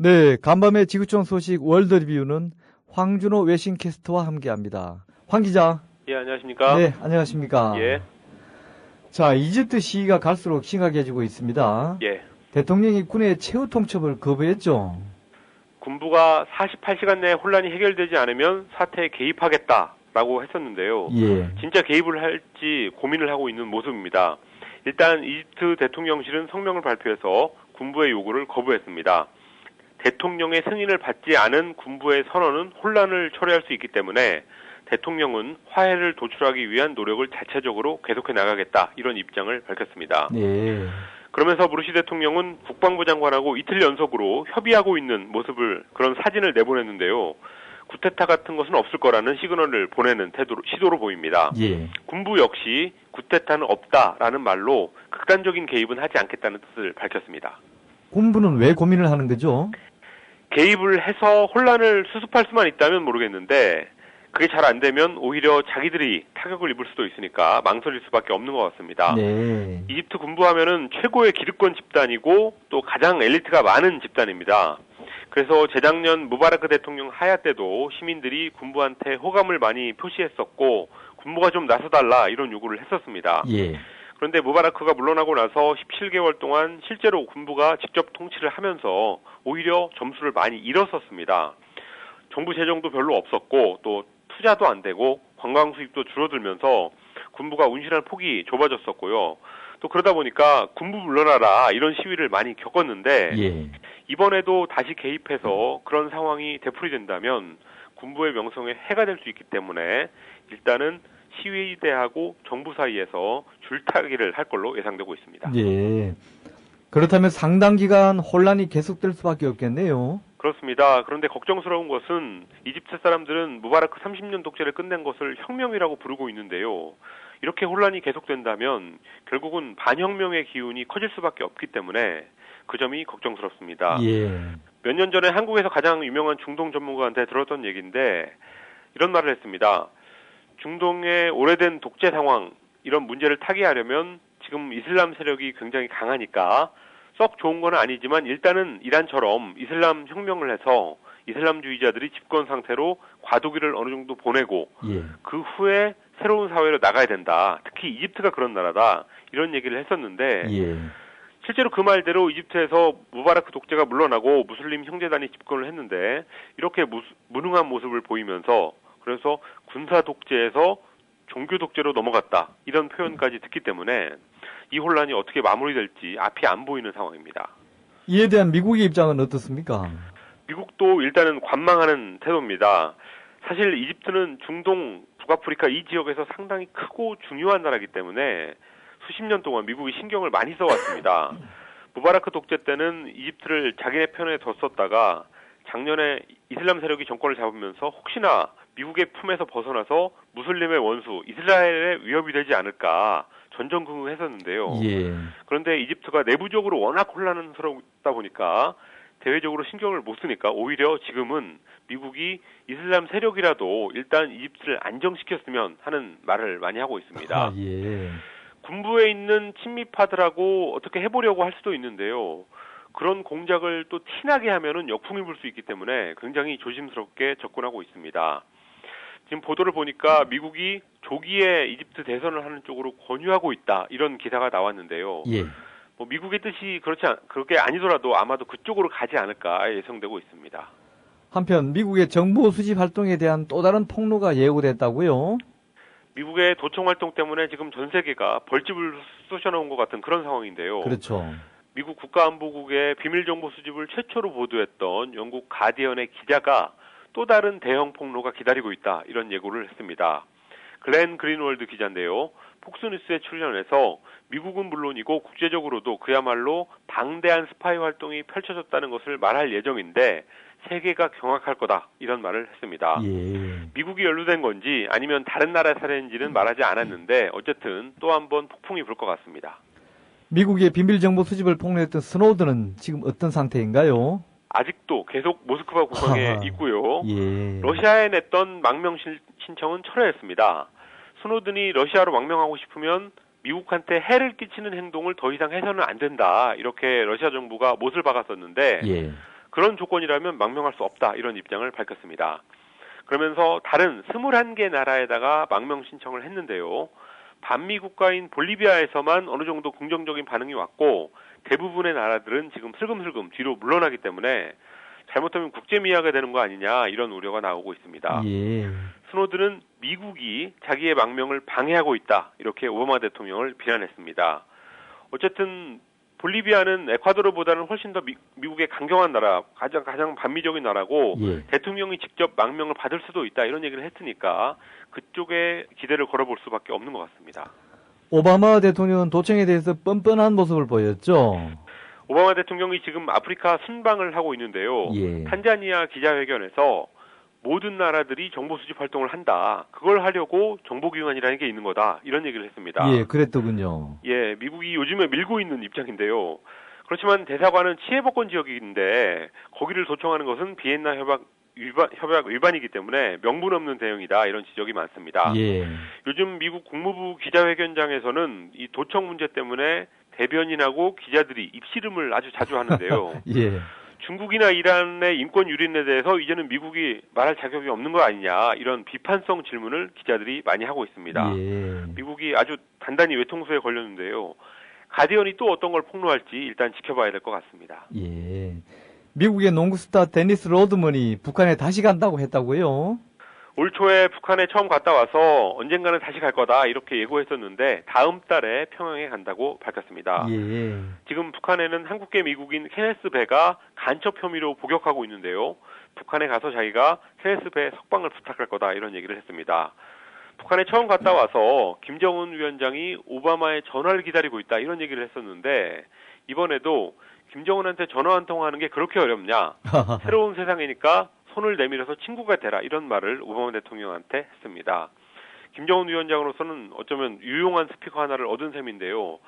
네, 간밤의 지구촌 소식 월드 리뷰는 황준호 외신캐스터와 함께합니다. 황 기자. 예, 안녕하십니까? 네, 안녕하십니까? 예. 자, 이집트 시위가 갈수록 심각해지고 있습니다. 예. 대통령이 군의 최후 통첩을 거부했죠. 군부가 48시간 내에 혼란이 해결되지 않으면 사태에 개입하겠다라고 했었는데요. 예. 진짜 개입을 할지 고민을 하고 있는 모습입니다. 일단 이집트 대통령실은 성명을 발표해서 군부의 요구를 거부했습니다. 대통령의 승인을 받지 않은 군부의 선언은 혼란을 초래할 수 있기 때문에 대통령은 화해를 도출하기 위한 노력을 자체적으로 계속해 나가겠다, 이런 입장을 밝혔습니다. 예. 그러면서 무르시 대통령은 국방부 장관하고 이틀 연속으로 협의하고 있는 모습을, 그런 사진을 내보냈는데요. 쿠데타 같은 것은 없을 거라는 시그널을 보내는 시도로 보입니다. 예. 군부 역시 쿠데타는 없다라는 말로 극단적인 개입은 하지 않겠다는 뜻을 밝혔습니다. 군부는 왜 고민을 하는 거죠? 개입을 해서 혼란을 수습할 수만 있다면 모르겠는데 그게 잘 안 되면 오히려 자기들이 타격을 입을 수도 있으니까 망설일 수밖에 없는 것 같습니다. 네. 이집트 군부하면은 최고의 기득권 집단이고 또 가장 엘리트가 많은 집단입니다. 그래서 재작년 무바라크 대통령 하야 때도 시민들이 군부한테 호감을 많이 표시했었고 군부가 좀 나서달라, 이런 요구를 했었습니다. 예. 그런데 무바라크가 물러나고 나서 17개월 동안 실제로 군부가 직접 통치를 하면서 오히려 점수를 많이 잃었었습니다. 정부 재정도 별로 없었고 또 투자도 안 되고 관광 수입도 줄어들면서 군부가 운신할 폭이 좁아졌었고요. 또 그러다 보니까 군부 물러나라, 이런 시위를 많이 겪었는데 예. 이번에도 다시 개입해서 그런 상황이 되풀이된다면 군부의 명성에 해가 될 수 있기 때문에 일단은 시위대하고 정부 사이에서 줄타기를 할 걸로 예상되고 있습니다. 예. 그렇다면 상당 기간 혼란이 계속될 수밖에 없겠네요. 그렇습니다. 그런데 걱정스러운 것은 이집트 사람들은 무바라크 30년 독재를 끝낸 것을 혁명이라고 부르고 있는데요. 이렇게 혼란이 계속된다면 결국은 반혁명의 기운이 커질 수밖에 없기 때문에 그 점이 걱정스럽습니다. 예. 몇 년 전에 한국에서 가장 유명한 중동 전문가한테 들었던 얘기인데 이런 말을 했습니다. 중동의 오래된 독재 상황, 이런 문제를 타개하려면 지금 이슬람 세력이 굉장히 강하니까 썩 좋은 건 아니지만 일단은 이란처럼 이슬람 혁명을 해서 이슬람주의자들이 집권 상태로 과도기를 어느 정도 보내고 예. 그 후에 새로운 사회로 나가야 된다. 특히 이집트가 그런 나라다, 이런 얘기를 했었는데 예. 실제로 그 말대로 이집트에서 무바라크 독재가 물러나고 무슬림 형제단이 집권을 했는데 이렇게 무능한 모습을 보이면서, 그래서 군사 독재에서 종교 독재로 넘어갔다, 이런 표현까지 듣기 때문에 이 혼란이 어떻게 마무리될지 앞이 안 보이는 상황입니다. 이에 대한 미국의 입장은 어떻습니까? 미국도 일단은 관망하는 태도입니다. 사실 이집트는 중동, 북아프리카 이 지역에서 상당히 크고 중요한 나라이기 때문에 수십 년 동안 미국이 신경을 많이 써왔습니다. 무바라크 독재 때는 이집트를 자기네 편에 뒀었다가 작년에 이슬람 세력이 정권을 잡으면서 혹시나 미국의 품에서 벗어나서 무슬림의 원수 이스라엘의 위협이 되지 않을까 전전긍긍했었는데요. 예. 그런데 이집트가 내부적으로 워낙 혼란스럽다 보니까 대외적으로 신경을 못 쓰니까 오히려 지금은 미국이 이슬람 세력이라도 일단 이집트를 안정시켰으면 하는 말을 많이 하고 있습니다. 아, 예. 군부에 있는 친미파들하고 어떻게 해보려고 할 수도 있는데요. 그런 공작을 또 티나게 하면은 역풍이 불 수 있기 때문에 굉장히 조심스럽게 접근하고 있습니다. 지금 보도를 보니까 미국이 조기에 이집트 대선을 하는 쪽으로 권유하고 있다, 이런 기사가 나왔는데요. 예. 뭐 미국의 뜻이 그렇게 아니더라도 아마도 그쪽으로 가지 않을까 예상되고 있습니다. 한편 미국의 정보 수집 활동에 대한 또 다른 폭로가 예고됐다고요? 미국의 도청 활동 때문에 지금 전 세계가 벌집을 쑤셔놓은 것 같은 그런 상황인데요. 그렇죠. 미국 국가안보국의 비밀정보 수집을 최초로 보도했던 영국 가디언의 기자가 또 다른 대형 폭로가 기다리고 있다, 이런 예고를 했습니다. 글렌 그린월드 기자인데요. 폭스뉴스에 출연해서 미국은 물론이고 국제적으로도 그야말로 방대한 스파이 활동이 펼쳐졌다는 것을 말할 예정인데 세계가 경악할 거다, 이런 말을 했습니다. 예. 미국이 연루된 건지 아니면 다른 나라 사례인지는 말하지 않았는데 어쨌든 또 한 번 폭풍이 불 것 같습니다. 미국의 비밀정보 수집을 폭로했던 스노우든은 지금 어떤 상태인가요? 아직도 계속 모스크바 구성에 있고요. 예. 러시아에 냈던 망명 신청은 철회했습니다. 스노든이 러시아로 망명하고 싶으면 미국한테 해를 끼치는 행동을 더 이상 해서는 안 된다, 이렇게 러시아 정부가 못을 박았었는데 예. 그런 조건이라면 망명할 수 없다 이런 입장을 밝혔습니다. 그러면서 다른 21개 나라에다가 망명 신청을 했는데요. 반미 국가인 볼리비아에서만 어느 정도 긍정적인 반응이 왔고 대부분의 나라들은 지금 슬금슬금 뒤로 물러나기 때문에 잘못하면 국제미아가 되는 거 아니냐 이런 우려가 나오고 있습니다. 예. 스노든은 미국이 자기의 망명을 방해하고 있다 이렇게 오바마 대통령을 비난했습니다. 어쨌든 볼리비아는 에콰도르보다는 훨씬 더 미국의 강경한 나라, 가장 반미적인 나라고 예. 대통령이 직접 망명을 받을 수도 있다 이런 얘기를 했으니까 그쪽에 기대를 걸어볼 수밖에 없는 것 같습니다. 오바마 대통령은 도청에 대해서 뻔뻔한 모습을 보였죠. 오바마 대통령이 지금 아프리카 순방을 하고 있는데요. 예. 탄자니아 기자회견에서 모든 나라들이 정보 수집 활동을 한다. 그걸 하려고 정보기관이라는 게 있는 거다. 이런 얘기를 했습니다. 예, 그랬더군요. 예, 미국이 요즘에 밀고 있는 입장인데요. 그렇지만 대사관은 치해복권 지역인데 거기를 도청하는 것은 비엔나 협약 위반이기 때문에 명분 없는 대응이다. 이런 지적이 많습니다. 예. 요즘 미국 국무부 기자회견장에서는 이 도청 문제 때문에 대변인하고 기자들이 입씨름을 아주 자주 하는데요. 예. 중국이나 이란의 인권 유린에 대해서 이제는 미국이 말할 자격이 없는 거 아니냐 이런 비판성 질문을 기자들이 많이 하고 있습니다. 예. 미국이 아주 단단히 외통수에 걸렸는데요. 가디언이 또 어떤 걸 폭로할지 일단 지켜봐야 될 것 같습니다. 예. 미국의 농구 스타 데니스 로드먼이 북한에 다시 간다고 했다고요? 올 초에 북한에 처음 갔다 와서 언젠가는 다시 갈 거다 이렇게 예고했었는데 다음 달에 평양에 간다고 밝혔습니다. 예. 지금 북한에는 한국계 미국인 케네스 베가 간첩 혐의로 복역하고 있는데요. 북한에 가서 자기가 케네스 베 석방을 부탁할 거다 이런 얘기를 했습니다. 북한에 처음 갔다 와서 김정은 위원장이 오바마의 전화를 기다리고 있다 이런 얘기를 했었는데 이번에도 김정은한테 전화 한 통화하는 게 그렇게 어렵냐. 새로운 세상이니까 손을 내밀어서 친구가 되라 이런 말을 오바마 대통령한테 했습니다. 김정은 위원장으로서는 어쩌면 유용한 스피커 하나를 얻은 셈인데요.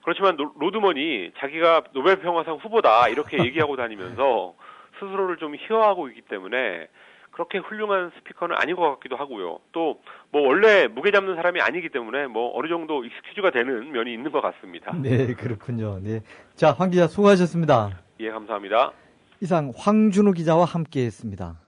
그렇지만 로드먼이 자기가 노벨 평화상 후보다 이렇게 얘기하고 다니면서 스스로를 좀 희화하고 있기 때문에 그렇게 훌륭한 스피커는 아닌 것 같기도 하고요. 또 뭐 원래 무게 잡는 사람이 아니기 때문에 뭐 어느 정도 익스큐즈가 되는 면이 있는 것 같습니다. 네, 그렇군요. 네. 자, 황 기자 수고하셨습니다. 예, 감사합니다. 이상 황준호 기자와 함께했습니다.